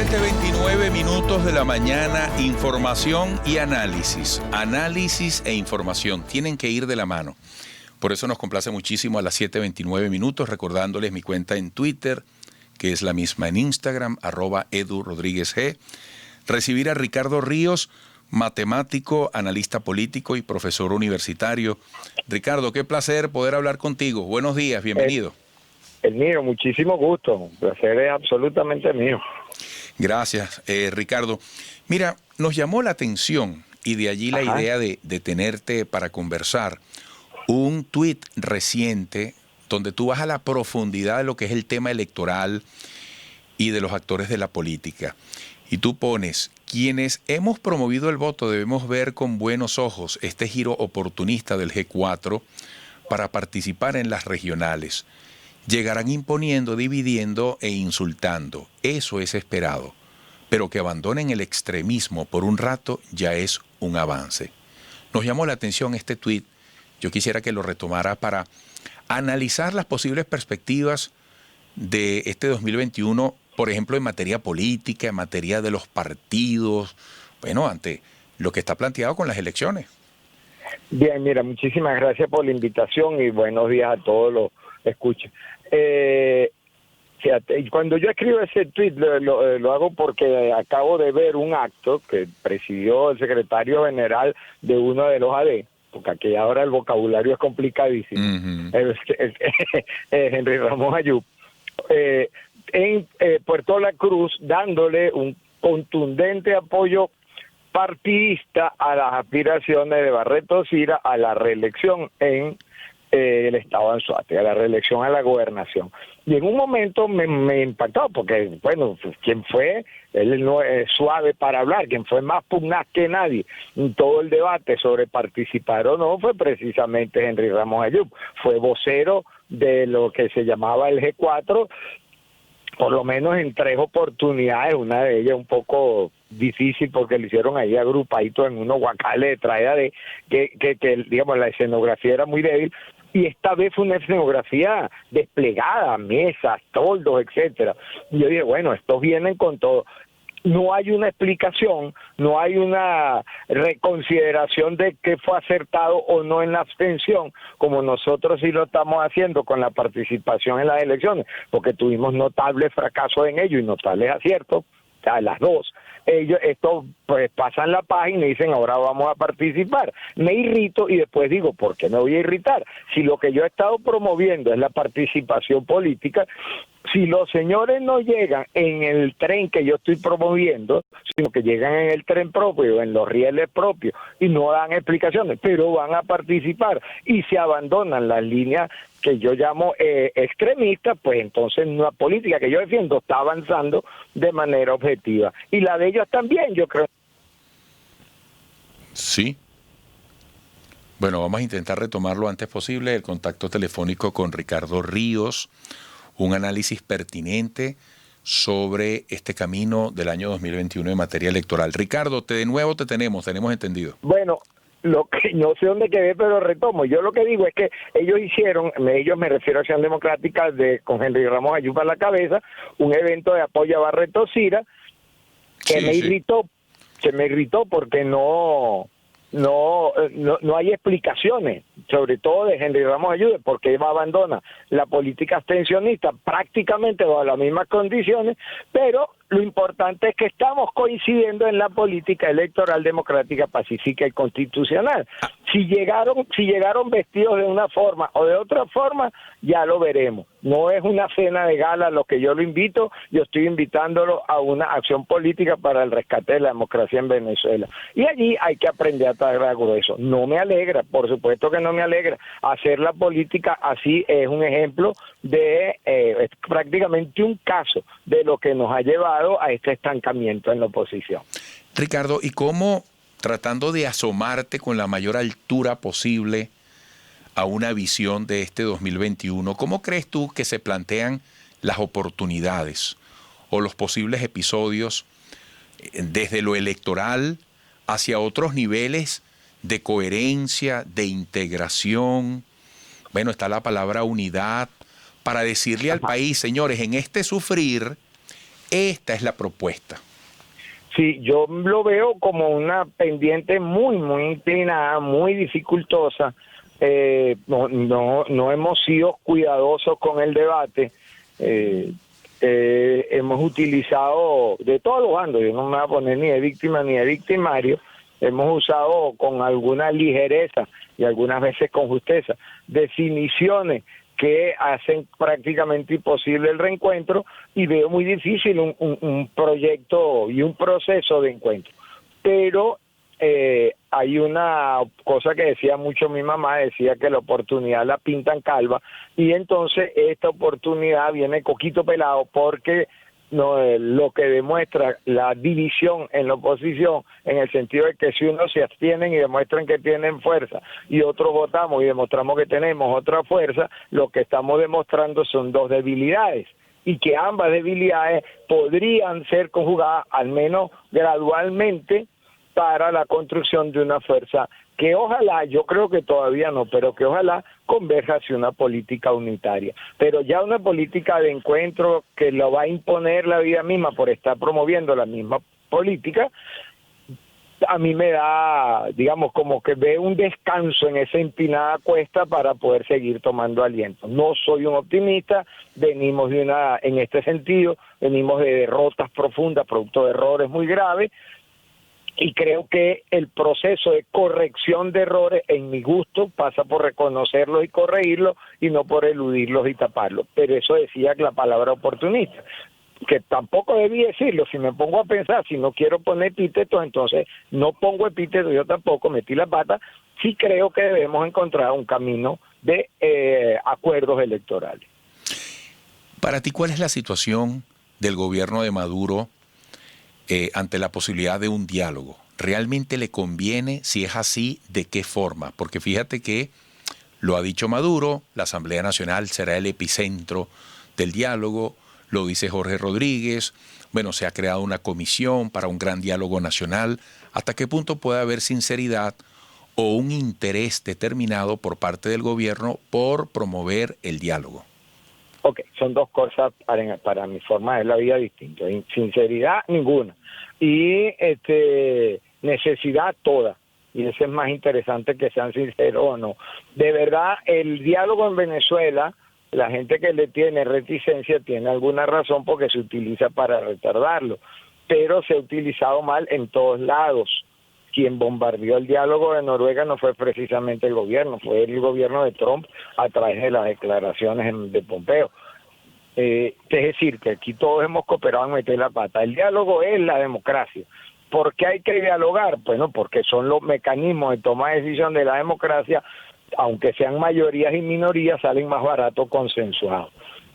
7:29 de la mañana, información y análisis. Análisis e información tienen que ir de la mano. Por eso nos complace muchísimo a las 7:29, recordándoles mi cuenta en Twitter, que es la misma en Instagram, @EduRodríguezG. Recibir a Ricardo Ríos, matemático, analista político y profesor universitario. Ricardo, qué placer poder hablar contigo. Buenos días, bienvenido. El mío, muchísimo gusto. El placer es absolutamente mío. Gracias, Ricardo. Mira, nos llamó la atención y de allí la idea de tenerte para conversar. Un tuit reciente donde tú vas a la profundidad de lo que es el tema electoral y de los actores de la política. Y tú pones, quienes hemos promovido el voto debemos ver con buenos ojos este giro oportunista del G4 para participar en las regionales. Llegarán imponiendo, dividiendo e insultando. Eso es esperado. Pero que abandonen el extremismo por un rato ya es un avance. Nos llamó la atención este tuit. Yo quisiera que lo retomara para analizar las posibles perspectivas de este 2021, por ejemplo, en materia política, en materia de los partidos, bueno, ante lo que está planteado con las elecciones. Bien, mira, muchísimas gracias por la invitación y buenos días a todos los escuchen. Fíjate, cuando yo escribo ese tweet lo hago porque acabo de ver un acto que presidió el secretario general de uno de los AD, porque aquí ahora el vocabulario es complicadísimo, Henry Ramos Ayub, en Puerto La Cruz, dándole un contundente apoyo partidista a las aspiraciones de Barreto Sira a la reelección en el estado de Anzoátegui, a la reelección a la gobernación. Y en un momento me impactó, porque, bueno, quien fue, él no es suave para hablar, quien fue más pugnaz que nadie en todo el debate sobre participar o no, fue precisamente Henry Ramos Ayub. Fue vocero de lo que se llamaba el G4, por lo menos en 3 oportunidades, una de ellas un poco difícil porque lo hicieron ahí agrupadito en unos guacales de traída de que digamos la escenografía era muy débil, y esta vez fue una escenografía desplegada, mesas, toldos, etcétera. Y yo dije, bueno, estos vienen con todo. No hay una explicación, no hay una reconsideración de qué fue acertado o no en la abstención, como nosotros sí lo estamos haciendo con la participación en las elecciones, porque tuvimos notables fracasos en ello y notables aciertos, o sea, las dos. Esto pues pasan la página y dicen ahora vamos a participar. Me irrito y después digo, ¿por qué me voy a irritar? Si lo que yo he estado promoviendo es la participación política, si los señores no llegan en el tren que yo estoy promoviendo, sino que llegan en el tren propio, en los rieles propios, y no dan explicaciones, pero van a participar y se abandonan las líneas que yo llamo extremistas, pues entonces una política que yo defiendo está avanzando de manera objetiva. Y la de ellos también, yo creo. Sí. Bueno, vamos a intentar retomar lo antes posible el contacto telefónico con Ricardo Ríos, un análisis pertinente sobre este camino del año 2021 en materia electoral. Ricardo, de nuevo te tenemos entendido. Bueno, lo que no sé dónde quedé, pero retomo. Yo lo que digo es que ellos hicieron, me refiero a Acción Democrática con Henry Ramos Ayub a la cabeza, un evento de apoyo a Barreto Sira, que me irritó porque no hay explicaciones, sobre todo de Henry Ramos Ayub, porque él abandona la política abstencionista prácticamente bajo las mismas condiciones, pero lo importante es que estamos coincidiendo en la política electoral democrática, pacífica y constitucional. Si llegaron vestidos de una forma o de otra forma, ya lo veremos. No es una cena de gala lo que yo lo invito, yo estoy invitándolo a una acción política para el rescate de la democracia en Venezuela. Y allí hay que aprender a tragar grueso. No me alegra, por supuesto que no me alegra. Hacer la política así es un ejemplo de, es prácticamente un caso de lo que nos ha llevado a este estancamiento en la oposición. Ricardo, ¿y cómo, tratando de asomarte con la mayor altura posible a una visión de este 2021, cómo crees tú que se plantean las oportunidades o los posibles episodios desde lo electoral hacia otros niveles de coherencia, de integración? Bueno, está la palabra unidad, para decirle al país, señores, en este sufrir esta es la propuesta. Sí, yo lo veo como una pendiente muy, muy inclinada, muy dificultosa. No hemos sido cuidadosos con el debate. Hemos utilizado de todos los bandos, yo no me voy a poner ni de víctima ni de victimario, hemos usado con alguna ligereza y algunas veces con justeza definiciones que hacen prácticamente imposible el reencuentro, y veo muy difícil un proyecto y un proceso de encuentro. Pero hay una cosa que decía mucho mi mamá, decía que la oportunidad la pintan calva, y entonces esta oportunidad viene coquito pelado, porque lo que demuestra la división en la oposición, en el sentido de que si unos se abstienen y demuestran que tienen fuerza y otros votamos y demostramos que tenemos otra fuerza, lo que estamos demostrando son dos debilidades, y que ambas debilidades podrían ser conjugadas al menos gradualmente para la construcción de una fuerza que ojalá, yo creo que todavía no, pero que ojalá converja hacia una política unitaria. Pero ya una política de encuentro que lo va a imponer la vida misma por estar promoviendo la misma política, a mí me da, digamos, como que veo un descanso en esa empinada cuesta para poder seguir tomando aliento. No soy un optimista, venimos en este sentido, venimos de derrotas profundas, producto de errores muy graves, y creo que el proceso de corrección de errores, en mi gusto, pasa por reconocerlos y corregirlos, y no por eludirlos y taparlos. Pero eso decía la palabra oportunista, que tampoco debí decirlo. Si me pongo a pensar, si no quiero poner epítetos, entonces no pongo epítetos, yo tampoco metí la pata. Sí creo que debemos encontrar un camino de acuerdos electorales. Para ti, ¿cuál es la situación del gobierno de Maduro ante la posibilidad de un diálogo? ¿Realmente le conviene? Si es así, ¿de qué forma? Porque fíjate que lo ha dicho Maduro, la Asamblea Nacional será el epicentro del diálogo, lo dice Jorge Rodríguez, bueno, se ha creado una comisión para un gran diálogo nacional. ¿Hasta qué punto puede haber sinceridad o un interés determinado por parte del gobierno por promover el diálogo? Ok, son dos cosas para mi forma de ver la vida distintas. Sinceridad, ninguna. Y necesidad, toda. Y eso es más interesante, que sean sinceros o no. De verdad, el diálogo en Venezuela, la gente que le tiene reticencia tiene alguna razón, porque se utiliza para retardarlo. Pero se ha utilizado mal en todos lados. Quien bombardeó el diálogo de Noruega no fue precisamente el gobierno, fue el gobierno de Trump a través de las declaraciones de Pompeo. Es decir, que aquí todos hemos cooperado en meter la pata. El diálogo es la democracia. ¿Por qué hay que dialogar? Bueno, porque son los mecanismos de toma de decisión de la democracia, aunque sean mayorías y minorías, salen más baratos consensuados.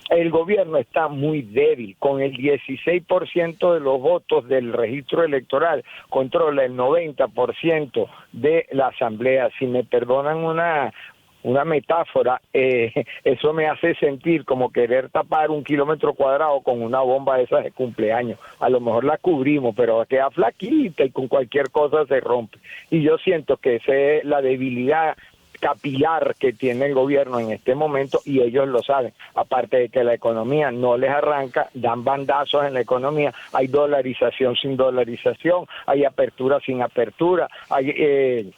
El gobierno está muy débil, con el 16% de los votos del registro electoral, controla el 90% de la asamblea. Si me perdonan una metáfora, eso me hace sentir como querer tapar 1 kilómetro cuadrado con una bomba de esas de cumpleaños. A lo mejor la cubrimos, pero queda flaquita y con cualquier cosa se rompe. Y yo siento que esa es la debilidad capilar que tiene el gobierno en este momento, y ellos lo saben. Aparte de que la economía no les arranca, dan bandazos en la economía, hay dolarización sin dolarización, hay apertura sin apertura, hay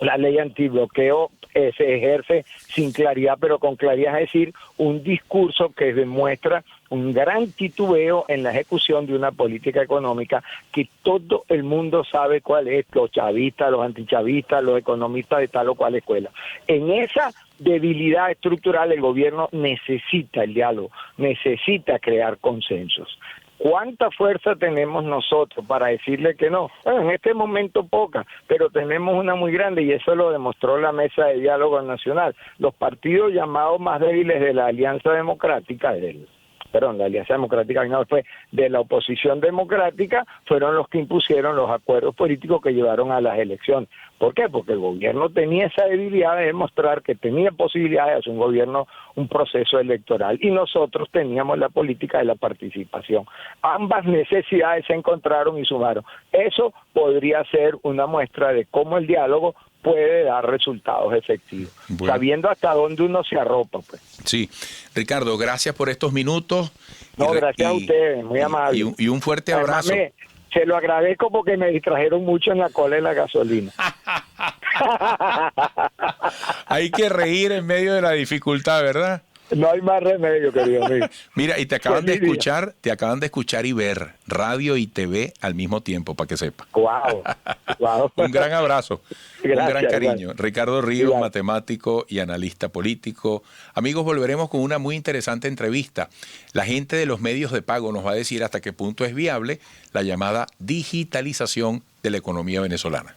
la ley antibloqueo se ejerce sin claridad, pero con claridad, es decir, un discurso que demuestra un gran titubeo en la ejecución de una política económica que todo el mundo sabe cuál es, los chavistas, los antichavistas, los economistas de tal o cual escuela. En esa debilidad estructural el gobierno necesita el diálogo, necesita crear consensos. ¿Cuánta fuerza tenemos nosotros para decirle que no? Bueno, en este momento poca, pero tenemos una muy grande, y eso lo demostró la Mesa de Diálogo Nacional. Los partidos llamados más débiles de la Alianza Democrática, la Alianza Democrática no fue de la oposición democrática, fueron los que impusieron los acuerdos políticos que llevaron a las elecciones. ¿Por qué? Porque el gobierno tenía esa debilidad de demostrar que tenía posibilidades de hacer un proceso electoral, y nosotros teníamos la política de la participación. Ambas necesidades se encontraron y sumaron. Eso podría ser una muestra de cómo el diálogo puede dar resultados efectivos, sabiendo hasta dónde uno se arropa, pues. Sí, Ricardo, gracias por estos minutos No, gracias a ustedes, muy amable. Y un fuerte Además, abrazo. se lo agradezco porque me distrajeron mucho en la cola de la gasolina. Hay que reír en medio de la dificultad, ¿verdad? No hay más remedio, querido amigo. Mira, y te acaban de escuchar y ver radio y TV al mismo tiempo, para que sepa. Wow. Un gran abrazo, Gracias, un gran cariño. igual. Ricardo Ríos, Igual. matemático y analista político. Amigos, volveremos con una muy interesante entrevista. La gente de los medios de pago nos va a decir hasta qué punto es viable la llamada digitalización de la economía venezolana.